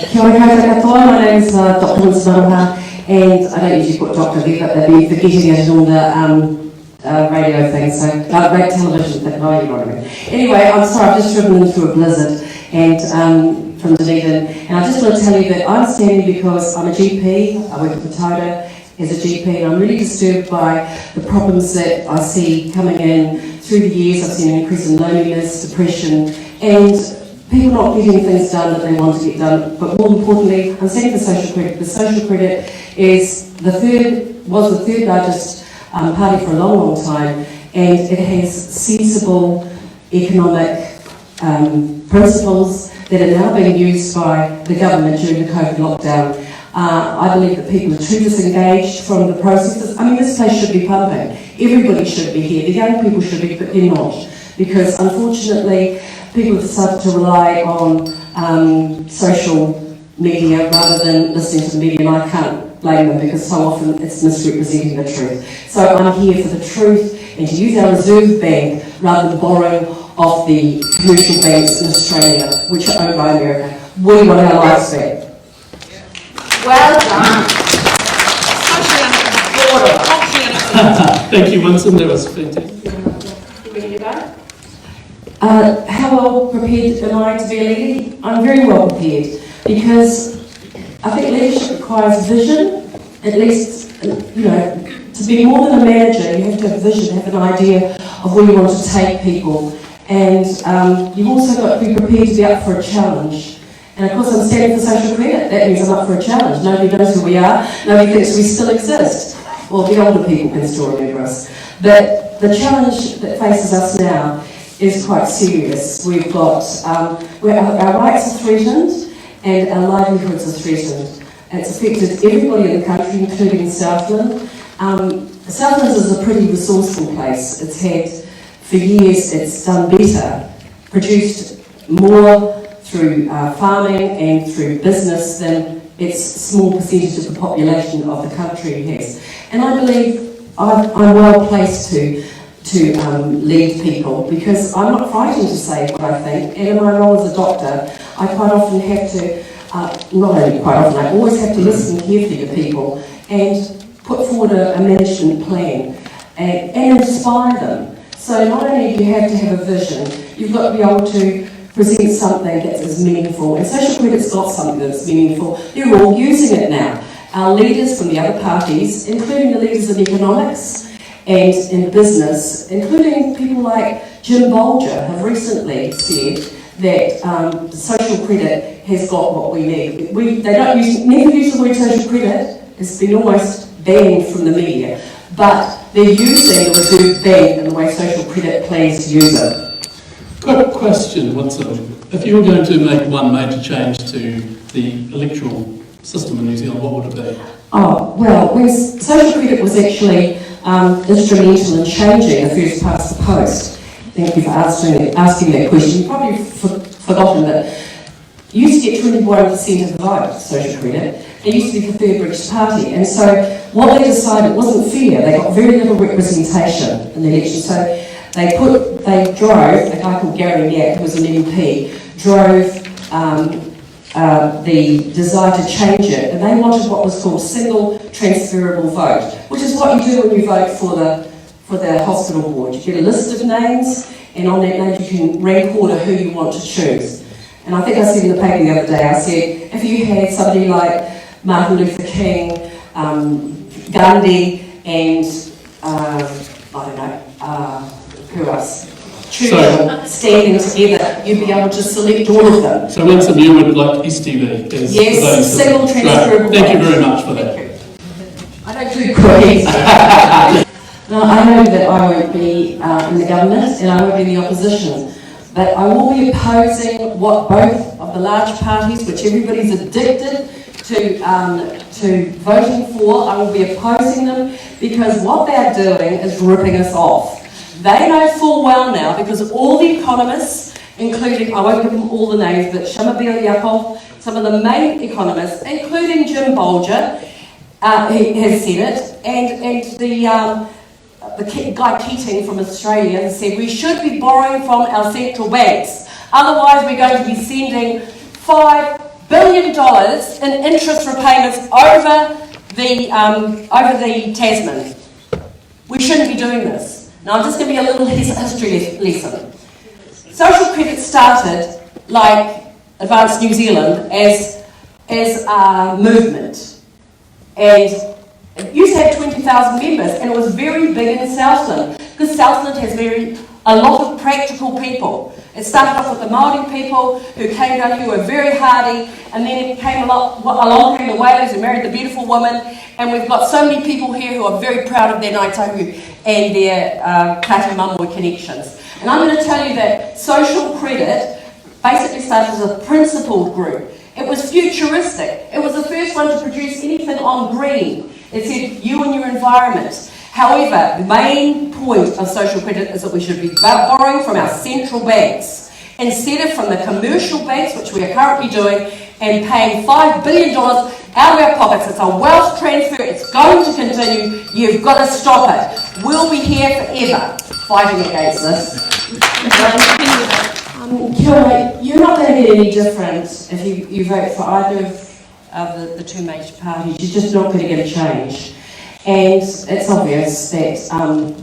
Kia ora koutou, my name is Dr. Winsome Aroha, and I don't usually put doctor there, but they've been forgetting it on the radio thing, so great television thing, oh, you know what I mean. Anyway, I'm sorry, I've just driven into a blizzard and from Dunedin, and I just want to tell you that I'm standing because I'm a GP, I work at Potato as a GP, and I'm really disturbed by the problems that I see coming in through the years. I've seen an increase in loneliness, depression, and people not getting things done that they want to get done, but more importantly, I'm standing for social credit. The social credit was the third largest party for a long, long time, and it has sensible economic principles that are now being used by the government during the COVID lockdown. I believe that people are too disengaged from the processes. I mean, this place should be pumping. Everybody should be here. The young people should be, but they're not, because unfortunately, people have started to rely on social media rather than listening to the media, and I can't blame them because so often it's misrepresenting the truth. So I'm here for the truth and to use our reserve bank rather than borrowing off the commercial banks in Australia, which are owned by America. We want our lives back. Well done. Thank you, Winsome. That was fantastic. How well prepared am I to be a leader? I'm very well prepared, because I think leadership requires vision. At least, you know, to be more than a manager, you have to have vision, have an idea of where you want to take people, and you've also got to be prepared to be up for a challenge. And of course, I'm standing for social credit. That means I'm up for a challenge. Nobody knows who we are. Nobody thinks we still exist. Well, the older people can still remember us. But the challenge that faces us now is quite serious. We've got, our rights are threatened and our livelihoods are threatened. It's affected everybody in the country, including Southland. Southland is a pretty resourceful place. It's had, for years, it's done better, produced more through farming and through business than its small percentage of the population of the country has. And I believe I'm well placed to lead people, because I'm not frightened to say what I think, and in my role as a doctor, I quite often have to, not only quite often, I always have to listen carefully to people and put forward a management plan and inspire them. So not only do you have to have a vision, you've got to be able to present something that is meaningful, and social credit's got something that's meaningful. They're all using it now. Our leaders from the other parties, including the leaders in economics and in business, including people like Jim Bolger, have recently said that social credit has got what we need. They never use the word social credit. It's been almost banned from the media, but they're using the reserve bank and the way social credit plans to use it. Quick question, Winsome. If you were going to make one major change to the electoral system in New Zealand, what would it be? Oh, well, social credit was actually instrumental in changing the first past the post. Thank you for asking that question. You've probably forgotten that you used to get 21% of the vote, social credit. It used to be the third richest party. And so what they decided wasn't fair. They got very little representation in the election. So they drove, a guy called Gary Nyack, who was an MP, drove the desire to change it, and they wanted what was called single transferable vote, which is what you do when you vote for the hospital board. You get a list of names, and on that name you can rank order who you want to choose. And I think I said in the paper the other day, I said, if you had somebody like Martin Luther King, Gandhi, and who else? Churchill, standing together, you'd be able to select all of them. So Winsome, you would like STV as yes, single transferable. Thank you very much for that. I don't do quiz. Now, I know that I won't be in the government and I won't be in the opposition, but I will be opposing what both of the large parties, which everybody's addicted to voting for, I will be opposing them, because what they're doing is ripping us off. They know full well now, because all the economists, including, I won't give them all the names, but Shamabeel Yakov, some of the main economists, including Jim Bolger, he has said it, and the guy Keating from Australia has said we should be borrowing from our central banks. Otherwise, we're going to be sending $5 billion in interest repayments over the Tasman. We shouldn't be doing this. Now I'm just going to be a little history lesson. Social credit started, like Advanced New Zealand, as a movement. And it used to have 20,000 members, and it was very big in Southland, because Southland has a lot of practical people. It started off with the Māori people who came down here, who were very hardy, and then it came along came the whalers who married the beautiful woman, and we've got so many people here who are very proud of their Ngaitahu and their Kati Mamoi connections. And I'm going to tell you that social credit basically started as a principled group. It was futuristic. It was the first one to produce anything on green. It said, you and your environment. However, the main point of social credit is that we should be borrowing from our central banks instead of from the commercial banks, which we are currently doing, and paying $5 billion out of our pockets. It's a wealth transfer. It's going to continue. You've got to stop it. We'll be here forever fighting against this. Kilroy, you're not going to get any different if you vote for either of the two major parties. You're just not going to get a change. And it's obvious that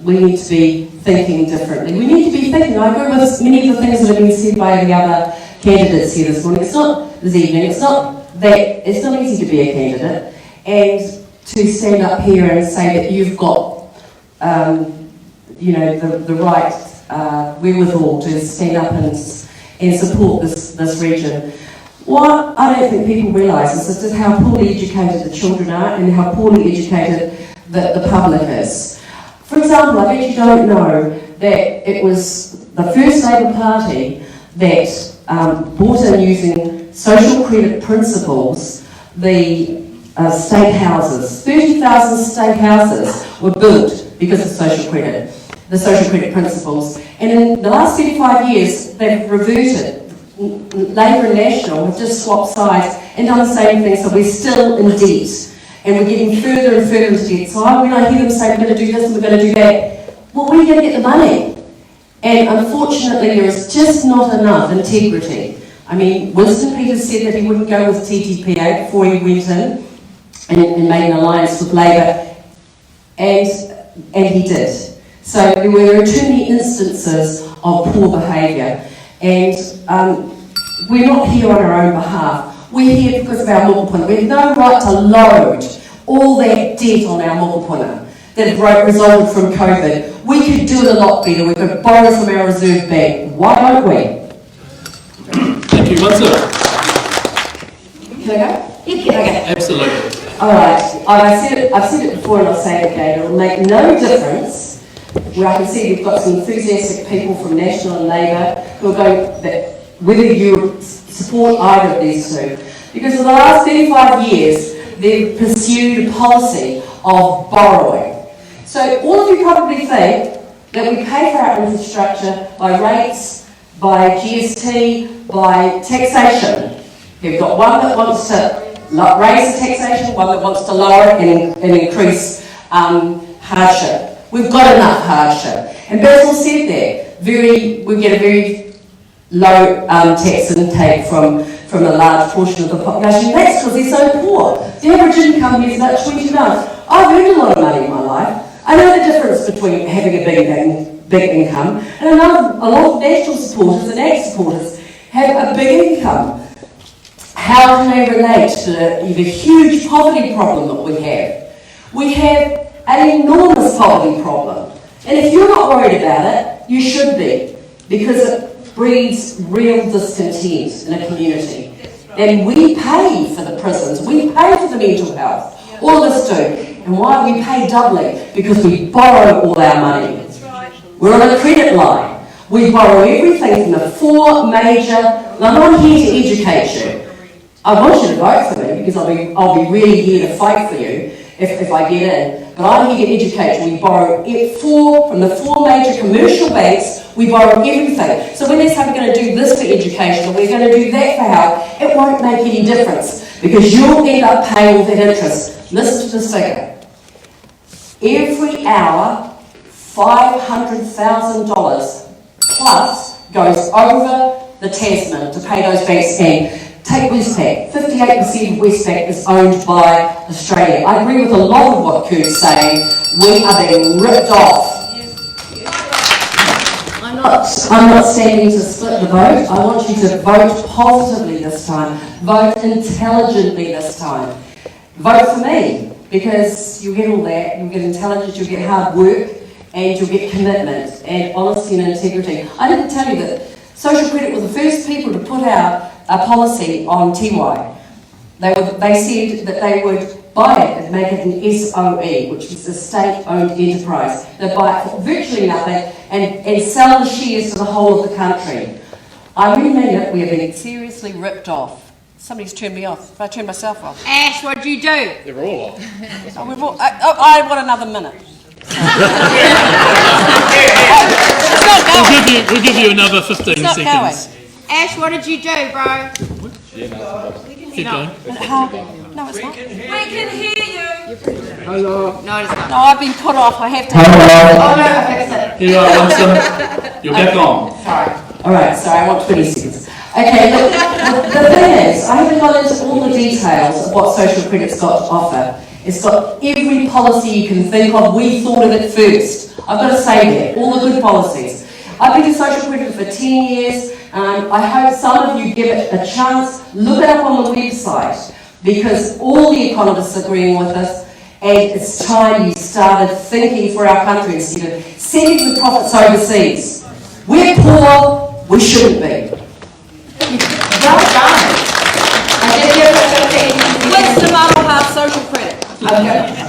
we need to be thinking differently. We need to be thinking. I agree with many of the things that have been said by the other candidates here this morning. It's not this evening. It's not easy to be a candidate and to stand up here and say that you've got, the right wherewithal to stand up and support this region. What I don't think people realise is just how poorly educated the children are and how poorly educated the public is. For example, I bet you don't know that it was the first Labour Party that brought in, using social credit principles, the state houses. 30,000 state houses were built because of social credit, the social credit principles. And in the last 35 years, they've reverted. Labour and National have just swapped sides and done the same thing, so we're still in debt. And we're getting further and further into debt. So when I hear them say we're going to do this and we're going to do that, well, where are you going to get the money? And unfortunately, there is just not enough integrity. I mean, Winston Peters said that he wouldn't go with TTPA before he went in and made an alliance with Labour, and he did. So there were too many instances of poor behaviour. And we're not here on our own behalf. We're here because of our mokopuna. We have no right to load all that debt on our mokopuna that resulted from COVID. We could do it a lot better. We could borrow from our reserve bank. Why don't we? Thank you, Winsome. Can I go? Okay. Absolutely. All right. I've said it before and I'll say it again. It will make no difference. Where I can see we've got some enthusiastic people from National and Labour who are going that whether you support either of these two. Because for the last 35 years, they've pursued a policy of borrowing. So all of you probably think that we pay for our infrastructure by rates, by GST, by taxation. You've got one that wants to raise the taxation, one that wants to lower it and increase hardship. We've got enough hardship. And Basil said that. We get a very low tax intake from a large portion of the population. That's because they're so poor. The average income here is about $20. I've earned a lot of money in my life. I know the difference between having a big income, and a lot of national supporters and ag supporters have a big income. How can they relate to the huge poverty problem that we have? We have an enormous poverty problem. And if you're not worried about it, you should be, because it breeds real discontent in a community. And we pay for the prisons, we pay for the mental health, all of us do. And why we pay doubly? Because we borrow all our money. We're on a credit line. We borrow everything from the four major, and I'm not here to educate you. I want you to vote for me because I'll be really here to fight for you if I get in. But I'm here to educate you. We borrow from the four major commercial banks, we borrow everything. So when they say we're going to do this for education, or we're going to do that for health, it won't make any difference because you'll end up paying all that interest. Listen to this figure. Every hour, $500,000 plus goes over the Tasman to pay those banks and Take Westpac. 58% of Westpac is owned by Australia. I agree with a lot of what Kurt's saying. We are being ripped off. I'm not standing to split the vote. I want you to vote positively this time. Vote intelligently this time. Vote for me, because you'll get all that. You'll get intelligence, you'll get hard work, and you'll get commitment and honesty and integrity. I didn't tell you that Social Credit were the first people to put out a policy on TY. They said that they would buy it and make it an SOE, which is a state-owned enterprise. They buy it for virtually nothing and sell the shares to the whole of the country. I really mean it. We are being seriously ripped off. Somebody's turned me off. If I turn myself off. Ash, what did you do? They're all off. I want another minute. We'll give you another 15 It's not seconds. Ash, what did you do, bro? Keep going. No, it's not. We can hear you. Hello. No, it's not. No, I've been put off. I have to. Oh, no, I fixed it. Here you are, Winsome. You're back on. Sorry. All right, sorry, I want 20 seconds. Okay, look, the thing is, I haven't gone into all the details of what Social Credit's got to offer. It's got every policy you can think of. We thought of it first. I've got to say that, all the good policies. I've been to Social Credit for 10 years. I hope some of you give it a chance. Look it up on the website, because all the economists are agreeing with us, and it's time you started thinking for our country instead of sending the profits overseas. We're poor, we shouldn't be. Well done. I did give it 15 seconds. Winsome Aroha Social Credit. Okay.